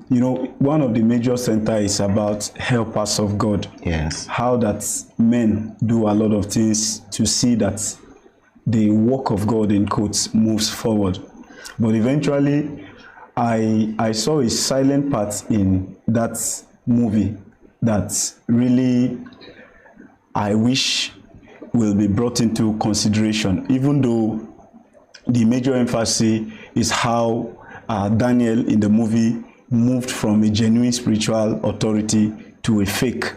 you know, one of the major center is about helpers of God. Yes. How that men do a lot of things to see that the work of God, in quotes, moves forward. But eventually, I saw a silent part in that movie that really I wish will be brought into consideration, even though the major emphasis is how Daniel in the movie moved from a genuine spiritual authority to a fake,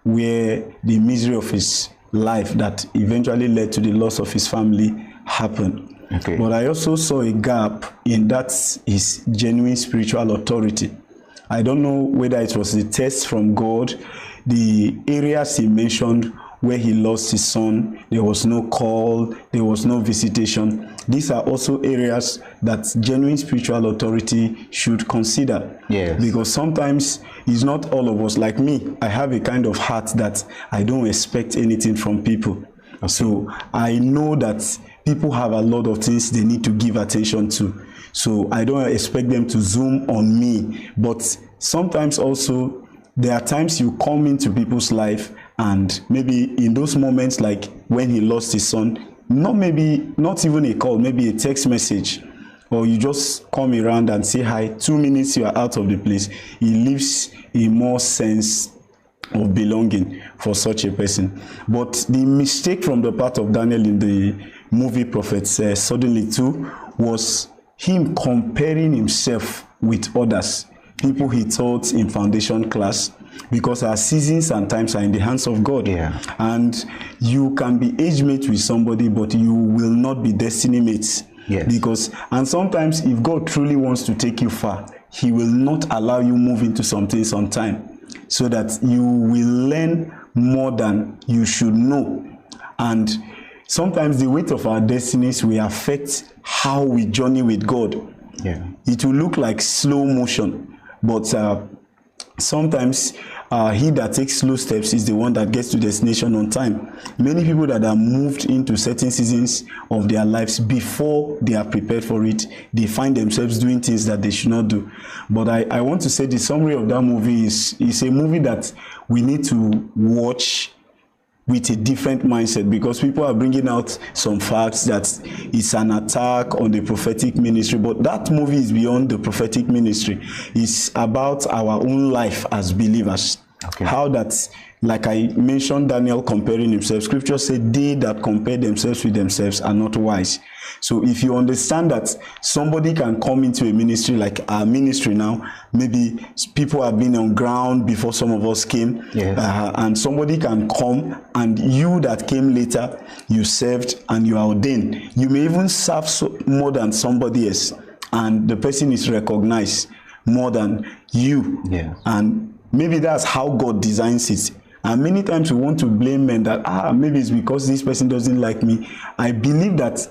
where the misery of his life that eventually led to the loss of his family happened. Okay. But I also saw a gap in that his genuine spiritual authority. I don't know whether it was the test from God, the areas he mentioned where he lost his son, there was no call, there was no visitation. These are also areas that genuine spiritual authority should consider. Yes. Because sometimes it's not all of us. Like me, I have a kind of heart that I don't expect anything from people. Okay. So I know that people have a lot of things they need to give attention to. So I don't expect them to zoom on me. But sometimes also, there are times you come into people's life, and maybe in those moments, like when he lost his son, not even a call, maybe a text message, or you just come around and say hi, 2 minutes you are out of the place. It leaves a more sense of belonging for such a person. But the mistake from the part of Daniel in the movie Prophets Suddenly too was him comparing himself with others, people he taught in foundation class, because our seasons and times are in the hands of God. Yeah. And you can be age mate with somebody, but you will not be destiny mates. Yes. And sometimes if God truly wants to take you far, he will not allow you move into something sometime, so that you will learn more than you should know. And sometimes the weight of our destinies will affect how we journey with God. Yeah. It will look like slow motion, but sometimes he that takes slow steps is the one that gets to destination on time. Many people that are moved into certain seasons of their lives before they are prepared for it, they find themselves doing things that they should not do. But I want to say the summary of that movie is a movie that we need to watch with a different mindset, because people are bringing out some facts that it's an attack on the prophetic ministry, but that movie is beyond the prophetic ministry. It's about our own life as believers. Okay. How that, like I mentioned, Daniel comparing himself, scripture said they that compare themselves with themselves are not wise. So if you understand that somebody can come into a ministry like our ministry now, maybe people have been on ground before some of us came. Yes. And somebody can come, and you that came later, you served and you are ordained. You may even serve more than somebody else, and the person is recognized more than you. Yes. And maybe that's how God designs it. And many times we want to blame men that, maybe it's because this person doesn't like me. I believe that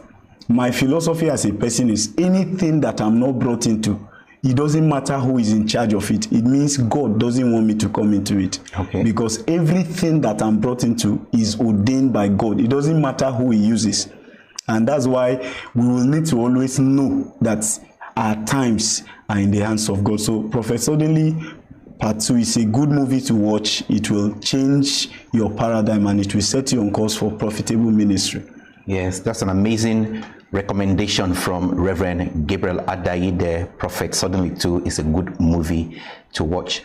my philosophy as a person is anything that I'm not brought into, it doesn't matter who is in charge of it. It means God doesn't want me to come into it. Okay. Because everything that I'm brought into is ordained by God. It doesn't matter who he uses. And that's why we will need to always know that our times are in the hands of God. So Prophet Suddenly Part 2 is a good movie to watch. It will change your paradigm, and it will set you on course for profitable ministry. Yes, that's an amazing recommendation from Reverend Gabriel Adayi. The Prophet Suddenly 2 is a good movie to watch.